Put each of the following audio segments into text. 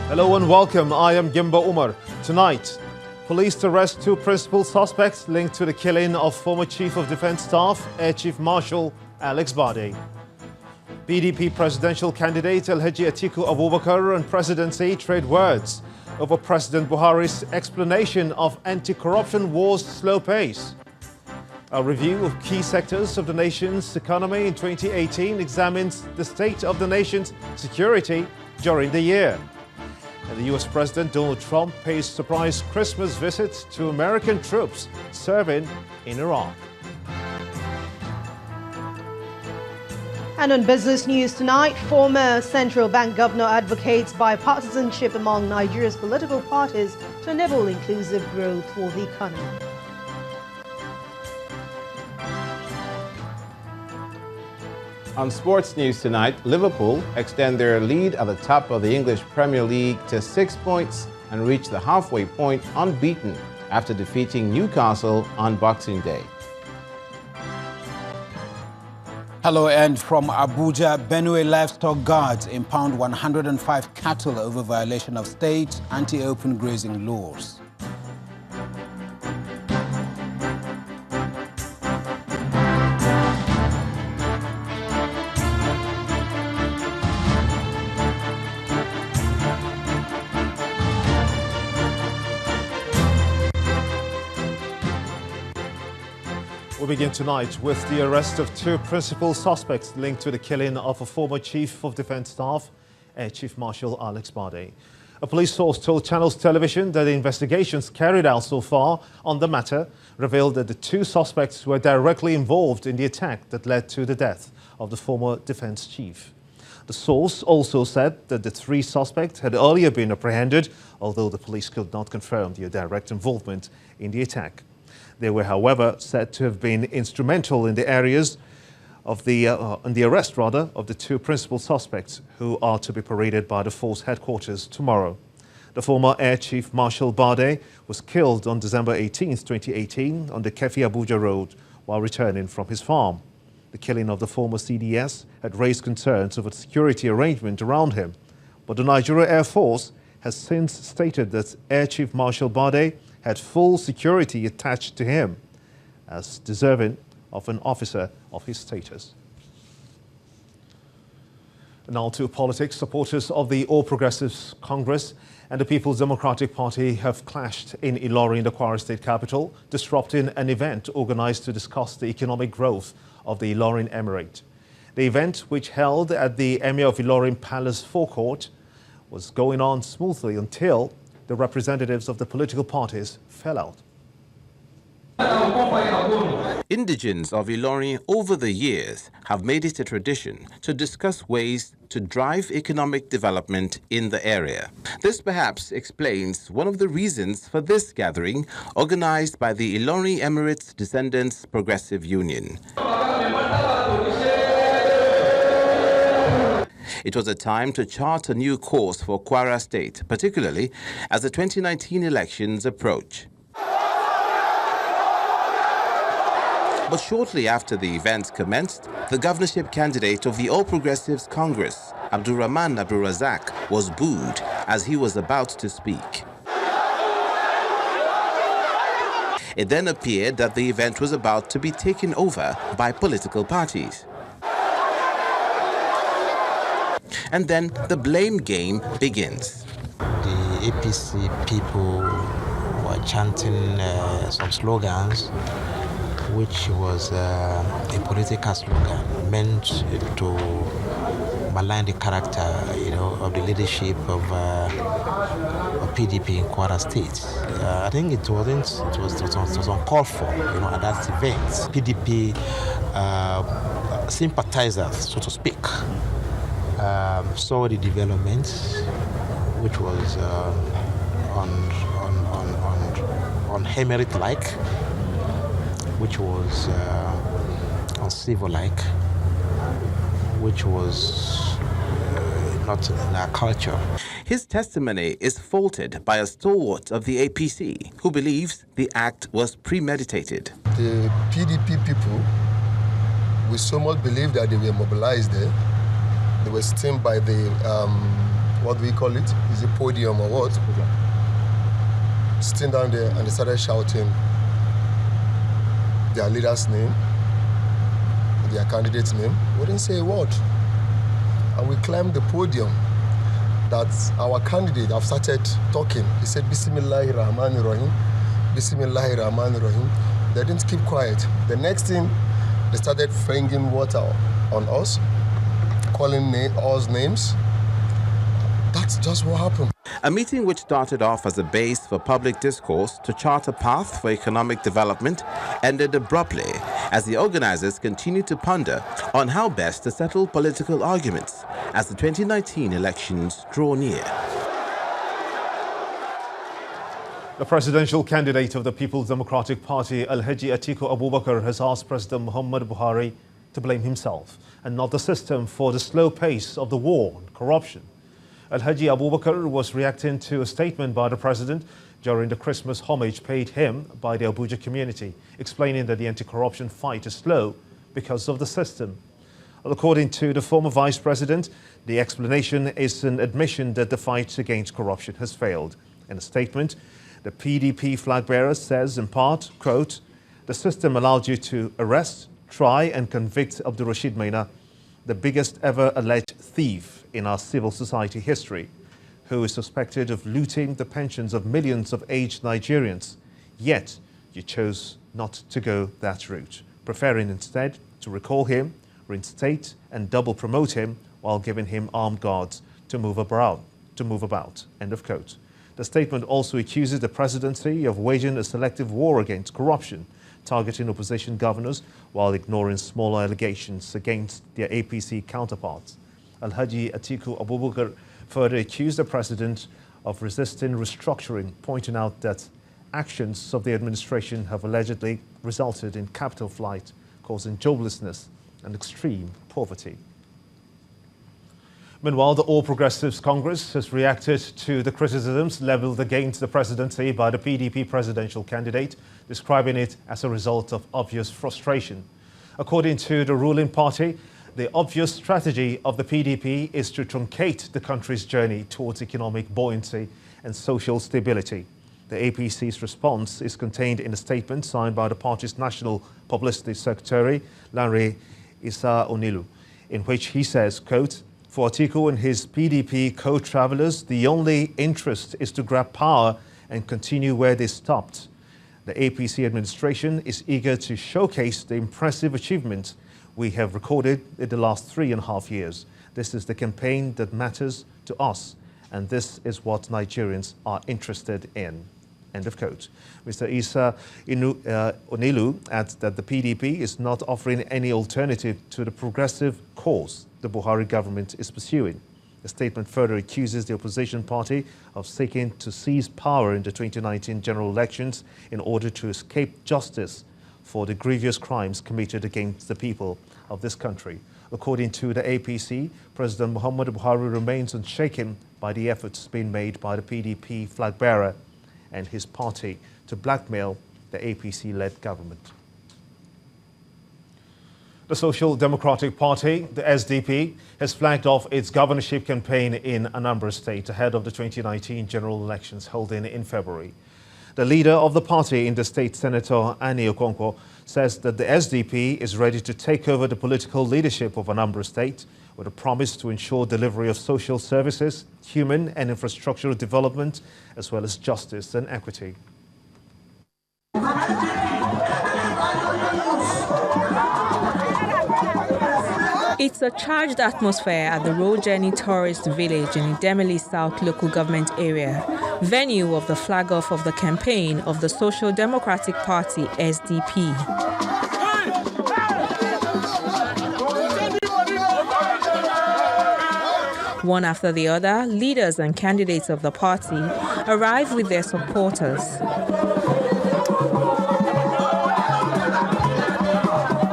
Hello and welcome. I am Gimba Umar. Tonight, police arrest two principal suspects linked to the killing of former Chief of Defence Staff, Air Chief Marshal Alex Bade. PDP presidential candidate Alhaji Atiku Abubakar and presidency trade words over President Buhari's explanation of anti-corruption war's slow pace. A review of key sectors of the nation's economy in 2018 examines the state of the nation's security during the year. And the US President Donald Trump pays surprise Christmas visit to American troops serving in Iraq. And on business news tonight, former central bank governor advocates bipartisanship among Nigeria's political parties to enable inclusive growth for the economy. On sports news tonight, Liverpool extend their lead at the top of the English Premier League to 6 points and reach the halfway point unbeaten after defeating Newcastle on Boxing Day. Hello, and from Abuja, Benue livestock guards impound 105 cattle over violation of state anti-open grazing laws. We begin tonight with the arrest of two principal suspects linked to the killing of a former Chief of Defence Staff, Air Chief Marshal Alex Bade. A police source told Channels Television that the investigations carried out so far on the matter revealed that the two suspects were directly involved in the attack that led to the death of the former defence chief. The source also said that the three suspects had earlier been apprehended, although the police could not confirm their direct involvement in the attack. They were, however, said to have been instrumental in the areas of the arrest of the two principal suspects, who are to be paraded by the force headquarters tomorrow. The former Air Chief Marshal Bade was killed on December 18, 2018, on the Kefi-Abuja Road while returning from his farm. The killing of the former CDS had raised concerns over the security arrangement around him, but the Nigeria Air Force has since stated that Air Chief Marshal Bade had full security attached to him, as deserving of an officer of his status. Now to politics. Supporters of the All Progressives Congress and the People's Democratic Party have clashed in Ilorin, the Kwara State capital, disrupting an event organized to discuss the economic growth of the Ilorin Emirate. The event, which held at the Emir of Ilorin Palace forecourt, was going on smoothly until the representatives of the political parties fell out. Indigents of Ilorin over the years have made it a tradition to discuss ways to drive economic development in the area. This perhaps explains one of the reasons for this gathering organized by the Ilorin Emirates Descendants Progressive Union. It was a time to chart a new course for Kwara State, particularly as the 2019 elections approach. But shortly after the events commenced, the governorship candidate of the All Progressives Congress, Abdurrahman Abdulrazak, was booed as he was about to speak. It then appeared that the event was about to be taken over by political parties. And then the blame game begins. The APC people were chanting some slogans, which was a political slogan meant to malign the character, of the leadership of PDP in Kwara State. I think it was uncalled for, at that event. PDP sympathizers, so to speak, saw the development, which was on Emirate-like, which was uncivil-like, which was not in our culture. His testimony is faulted by a stalwart of the APC who believes the act was premeditated. The PDP people, we so much believe that they were mobilized there. They were steamed by the what do we call it? Is it podium or what? Sitting down there and they started shouting their leader's name, their candidate's name. We didn't say a word. And we climbed the podium that our candidate have started talking. He said, Bismillahir Rahmanir Rahim, Bismillahir Rahmanir Rahim. They didn't keep quiet. The next thing, they started flinging water on us, calling us names. That's just what happened. A meeting which started off as a base for public discourse to chart a path for economic development ended abruptly as the organizers continued to ponder on how best to settle political arguments as the 2019 elections draw near. The presidential candidate of the People's Democratic Party, Alhaji Atiku Abubakar, has asked President Muhammadu Buhari to blame himself and not the system for the slow pace of the war on corruption. Alhaji Abubakar was reacting to a statement by the president during the Christmas homage paid him by the Abuja community, explaining that the anti-corruption fight is slow because of the system. According to the former vice president, the explanation is an admission that the fight against corruption has failed. In a statement, the PDP flag bearer says in part, quote, "The system allowed you to arrest, try and convict Abdul Rashid Maina, the biggest ever alleged thief in our civil society history, who is suspected of looting the pensions of millions of aged Nigerians. Yet you chose not to go that route, preferring instead to recall him, reinstate and double promote him while giving him armed guards to move about. End of quote. The statement also accuses the presidency of waging a selective war against corruption, targeting opposition governors while ignoring smaller allegations against their APC counterparts. Alhaji Atiku Abubakar further accused the president of resisting restructuring, pointing out that actions of the administration have allegedly resulted in capital flight, causing joblessness and extreme poverty. Meanwhile, the All Progressives Congress has reacted to the criticisms leveled against the presidency by the PDP presidential candidate, describing it as a result of obvious frustration. According to the ruling party, the obvious strategy of the PDP is to truncate the country's journey towards economic buoyancy and social stability. The APC's response is contained in a statement signed by the party's National Publicity Secretary, Lanre Issa Onilu, in which he says, quote, "For Atiku and his PDP co-travelers, the only interest is to grab power and continue where they stopped. The APC administration is eager to showcase the impressive achievements we have recorded in the last 3.5 years. This is the campaign that matters to us, and this is what Nigerians are interested in." End of quote. Mr. Issa Onilu adds that the PDP is not offering any alternative to the progressive course the Buhari government is pursuing. The statement further accuses the opposition party of seeking to seize power in the 2019 general elections in order to escape justice for the grievous crimes committed against the people of this country. According to the APC, President Muhammadu Buhari remains unshaken by the efforts being made by the PDP flag bearer and his party to blackmail the APC-led government. The Social Democratic Party, the SDP, has flagged off its governorship campaign in Anambra State ahead of the 2019 general elections held in February. The leader of the party in the state, Senator Annie Okonkwo, says that the SDP is ready to take over the political leadership of Anambra State with a promise to ensure delivery of social services, human and infrastructural development, as well as justice and equity. It's a charged atmosphere at the Road Journey Tourist Village in Idemili South Local Government Area, venue of the flag-off of the campaign of the Social Democratic Party, SDP. One after the other, leaders and candidates of the party arrive with their supporters.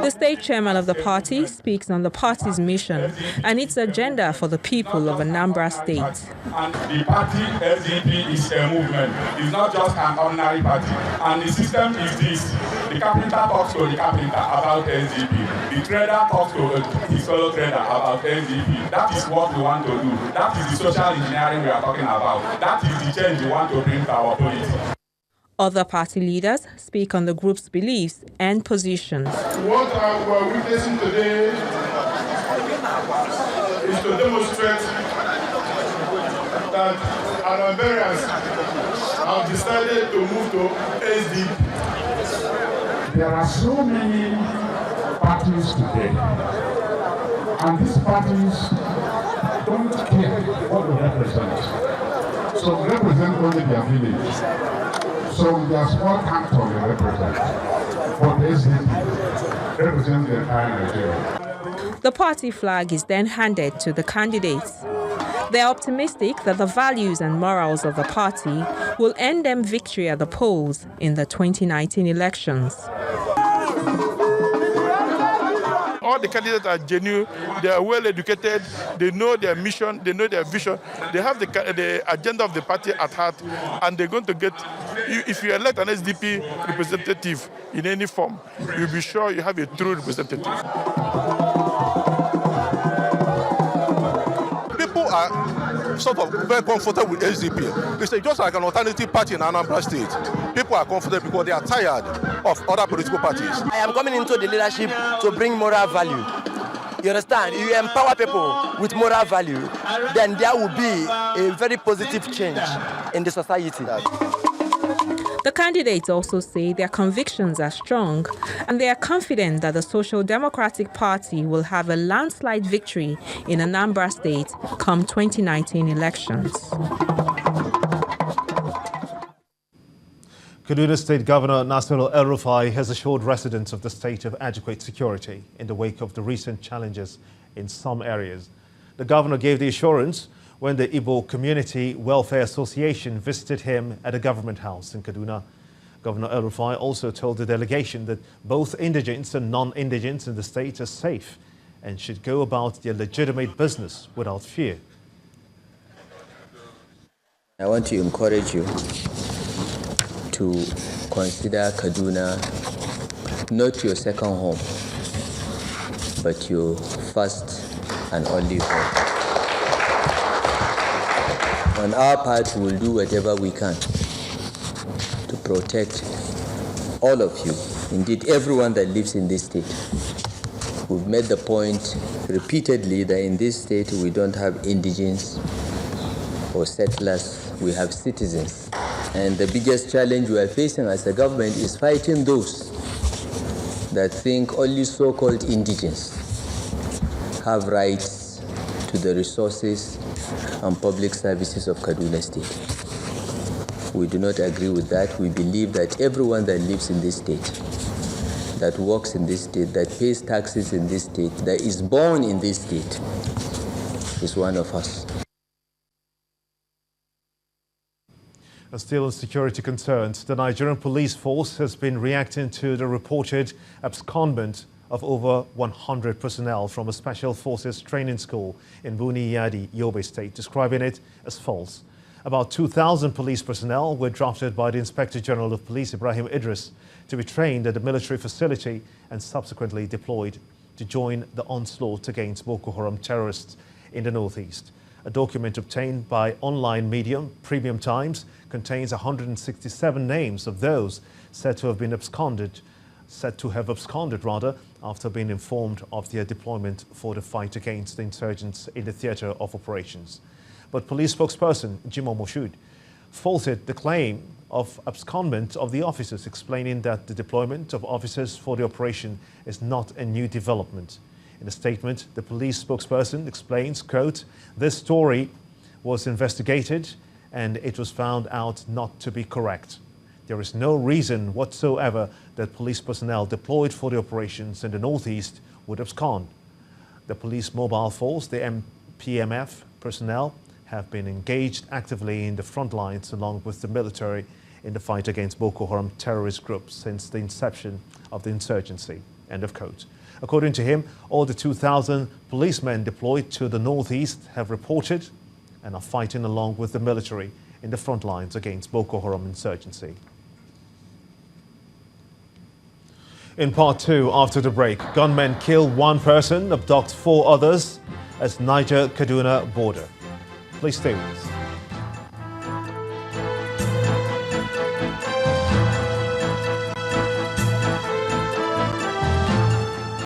The state chairman of the party speaks on the party's mission and its agenda for the people of Anambra State. And the party SDP is a movement. It's not just an ordinary party. And the system is this. The carpenter talks to the carpenter about SDP. the trader talks to his fellow trader about SDP. That is what we want to do. That is the social engineering we are talking about. That is the change we want to bring to our politics. Other party leaders speak on the group's beliefs and positions. What we are witnessing today is to demonstrate that our Liberians have decided to move to SDP. There are so many parties today, and these parties don't care what they represent. So they represent only their village. So their small canton they represent. But SDP represents the entire Nigeria. The party flag is then handed to the candidates. They are optimistic that the values and morals of the party will earn them victory at the polls in the 2019 elections. All the candidates are genuine, they are well educated, they know their mission, they know their vision, they have the agenda of the party at heart, and they're going to get, if you elect an SDP representative in any form, you'll be sure you have a true representative. People are sort of very comfortable with SDP. It's just like an alternative party in Anambra State. People are comfortable because they are tired of other political parties. I am coming into the leadership to bring moral value. You understand? You empower people with moral value, then there will be a very positive change in the society. The candidates also say their convictions are strong and they are confident that the Social Democratic Party will have a landslide victory in Anambra State come 2019 elections. Kaduna State Governor Nasir El-Rufai has assured residents of the state of adequate security in the wake of the recent challenges in some areas. The governor gave the assurance when the Igbo Community Welfare Association visited him at a government house in Kaduna. Governor El-Rufai also told the delegation that both indigents and non-indigents in the state are safe and should go about their legitimate business without fear. I want to encourage you to consider Kaduna not your second home, but your first and only home. On our part, we will do whatever we can to protect all of you, indeed everyone that lives in this state. We've made the point repeatedly that in this state we don't have indigents or settlers, we have citizens. And the biggest challenge we are facing as a government is fighting those that think only so-called indigents have rights to the resources and public services of Kaduna State. We do not agree with that. We believe that everyone that lives in this state, that works in this state, that pays taxes in this state, that is born in this state, is one of us. Still on security concerns, the Nigerian police force has been reacting to the reported abscondment of over 100 personnel from a special forces training school in Buniyadi, Yobe State, describing it as false. About 2,000 police personnel were drafted by the Inspector General of Police, Ibrahim Idris, to be trained at the military facility and subsequently deployed to join the onslaught against Boko Haram terrorists in the northeast. A document obtained by online medium Premium Times contains 167 names of those said to have absconded after being informed of their deployment for the fight against the insurgents in the theatre of operations. But police spokesperson Jimoh Moshood faulted the claim of abscondment of the officers, explaining that the deployment of officers for the operation is not a new development. In a statement, the police spokesperson explains, quote, "This story was investigated and it was found out not to be correct. There is no reason whatsoever that police personnel deployed for the operations in the northeast would abscond. The police mobile force, the MPMF personnel, have been engaged actively in the front lines along with the military in the fight against Boko Haram terrorist groups since the inception of the insurgency." End of quote. According to him, all the 2,000 policemen deployed to the northeast have reported and are fighting along with the military in the front lines against Boko Haram insurgency. In part 2, after the break, gunmen kill one person, abduct 4 others as Niger-Kaduna border. Please stay with us.